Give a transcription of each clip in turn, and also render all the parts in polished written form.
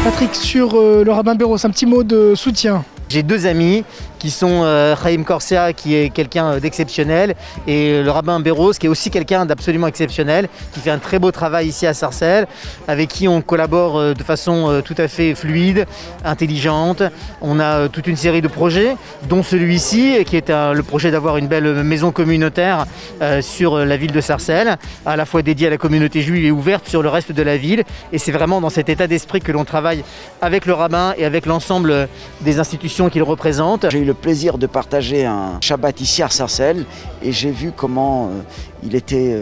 Patrick, sur le rabbin Béros, un petit mot de soutien. J'ai deux amis qui sont Chaim Corsia, qui est quelqu'un d'exceptionnel, et le rabbin Béros, qui est aussi quelqu'un d'absolument exceptionnel, qui fait un très beau travail ici à Sarcelles, avec qui on collabore de façon tout à fait fluide, intelligente. On a toute une série de projets, dont celui-ci, qui est le projet d'avoir une belle maison communautaire sur la ville de Sarcelles, à la fois dédiée à la communauté juive et ouverte sur le reste de la ville. Et c'est vraiment dans cet état d'esprit que l'on travaille avec le rabbin et avec l'ensemble des institutions qu'il représente. J'ai eu le plaisir de partager un Shabbat ici à Sarcelles et j'ai vu comment il était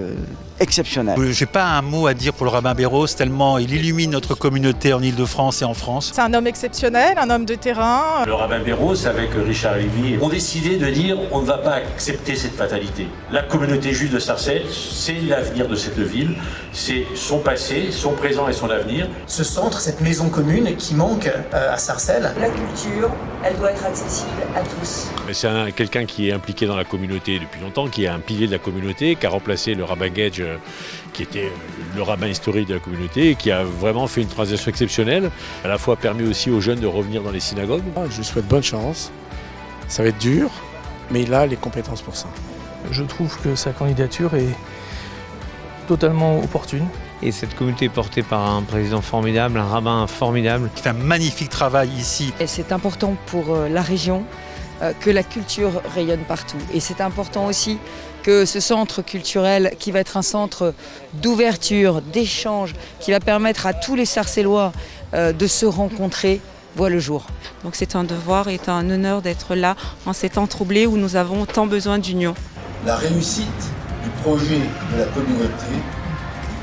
exceptionnel. J'ai pas un mot à dire pour le rabbin Béros, tellement il illumine notre communauté en Île-de-France et en France. C'est un homme exceptionnel, un homme de terrain. Le rabbin Béros, avec Richard Lévy, ont décidé de dire on ne va pas accepter cette fatalité. La communauté juive de Sarcelles, c'est l'avenir de cette ville, c'est son passé, son présent et son avenir. Ce centre, cette maison commune qui manque à Sarcelles. La culture, elle doit être accessible à tous. C'est quelqu'un qui est impliqué dans la communauté depuis longtemps, qui est un pilier de la communauté, qui a remplacé le rabbin Gage, qui était le rabbin historique de la communauté, et qui a vraiment fait une transition exceptionnelle, à la fois permis aussi aux jeunes de revenir dans les synagogues. Je lui souhaite bonne chance, ça va être dur, mais il a les compétences pour ça. Je trouve que sa candidature est totalement opportune. Et cette communauté est portée par un président formidable, un rabbin formidable. Il fait un magnifique travail ici. Et c'est important pour la région que la culture rayonne partout. Et c'est important aussi que ce centre culturel, qui va être un centre d'ouverture, d'échange, qui va permettre à tous les Sarcellois de se rencontrer, voit le jour. Donc c'est un devoir et un honneur d'être là en ces temps troublés où nous avons tant besoin d'union. La réussite du projet de la communauté,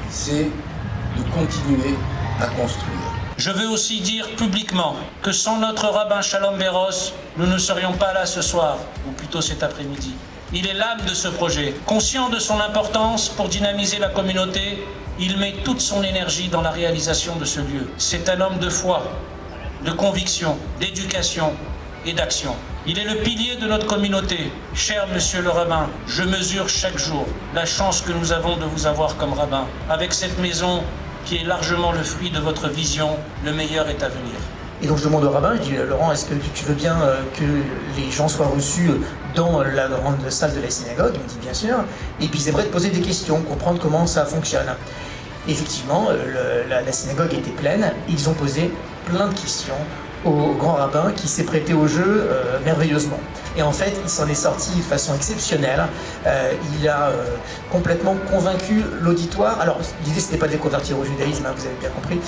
c'est de continuer à construire. Je veux aussi dire publiquement que sans notre rabbin Shalom Béros, nous ne serions pas là ce soir, ou plutôt cet après-midi. Il est l'âme de ce projet. Conscient de son importance pour dynamiser la communauté, il met toute son énergie dans la réalisation de ce lieu. C'est un homme de foi, de conviction, d'éducation et d'action. Il est le pilier de notre communauté. Cher monsieur le rabbin, je mesure chaque jour la chance que nous avons de vous avoir comme rabbin. Avec cette maison qui est largement le fruit de votre vision, le meilleur est à venir. Et donc je demande au rabbin, je dis Laurent, est-ce que tu veux bien que les gens soient reçus dans la grande salle de la synagogue? Il me dit bien sûr. Et puis ils aimeraient te poser des questions, comprendre comment ça fonctionne. Effectivement, la synagogue était pleine. Ils ont posé plein de questions au grand rabbin qui s'est prêté au jeu merveilleusement. Et en fait, il s'en est sorti de façon exceptionnelle. Il a complètement convaincu l'auditoire. Alors, l'idée, c'était pas de les convertir au judaïsme, hein, vous avez bien compris.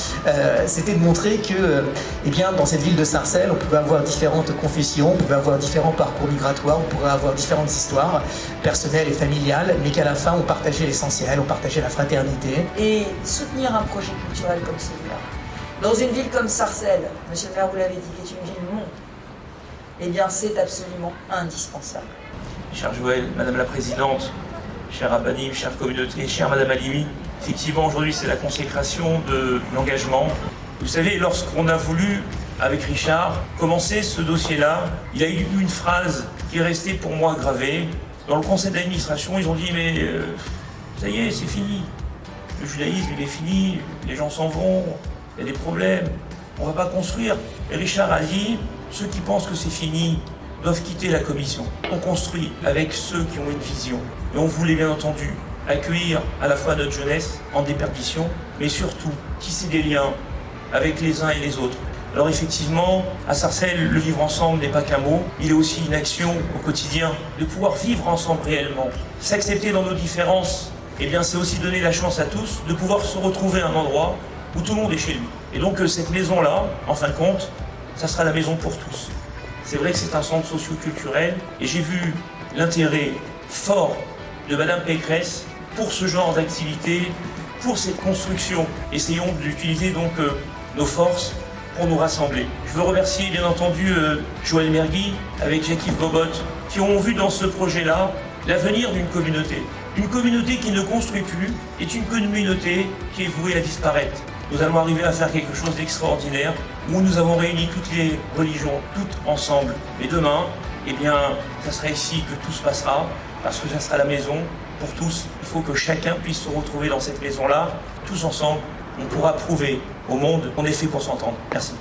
C'était de montrer que, eh bien, dans cette ville de Sarcelles, on pouvait avoir différentes confessions, on pouvait avoir différents parcours migratoires, on pourrait avoir différentes histoires personnelles et familiales, mais qu'à la fin, on partageait l'essentiel, on partageait la fraternité. Et soutenir un projet culturel comme celui-là, dans une ville comme Sarcelles, monsieur le maire, vous l'avez dit, qui est une ville monde, eh bien c'est absolument indispensable. Cher Joël, Madame la Présidente, cher Rabbanim, chère communauté, chère Madame Halimi, effectivement aujourd'hui c'est la consécration de l'engagement. Vous savez, lorsqu'on a voulu, avec Richard, commencer ce dossier-là, il a eu une phrase qui est restée pour moi gravée. Dans le conseil d'administration, ils ont dit mais ça y est, c'est fini. Le judaïsme il est fini, les gens s'en vont. Il y a des problèmes, on ne va pas construire. Et Richard a dit, ceux qui pensent que c'est fini doivent quitter la commission. On construit avec ceux qui ont une vision. Et on voulait bien entendu accueillir à la fois notre jeunesse en déperdition, mais surtout tisser des liens avec les uns et les autres. Alors effectivement, à Sarcelles, le vivre ensemble n'est pas qu'un mot, il est aussi une action au quotidien, de pouvoir vivre ensemble réellement. S'accepter dans nos différences, eh bien c'est aussi donner la chance à tous de pouvoir se retrouver à un endroit où tout le monde est chez lui. Et donc cette maison-là, en fin de compte, ça sera la maison pour tous. C'est vrai que c'est un centre socio-culturel, et j'ai vu l'intérêt fort de Madame Pécresse pour ce genre d'activité, pour cette construction. Essayons d'utiliser donc nos forces pour nous rassembler. Je veux remercier bien entendu Joël Mergui avec Jacques-Yves Gobot, qui ont vu dans ce projet-là l'avenir d'une communauté. Une communauté qui ne construit plus est une communauté qui est vouée à disparaître. Nous allons arriver à faire quelque chose d'extraordinaire où nous avons réuni toutes les religions, toutes ensemble. Et demain, eh bien, ça sera ici que tout se passera, parce que ça sera la maison pour tous. Il faut que chacun puisse se retrouver dans cette maison-là, tous ensemble, on pourra prouver au monde qu'on est fait pour s'entendre. Merci.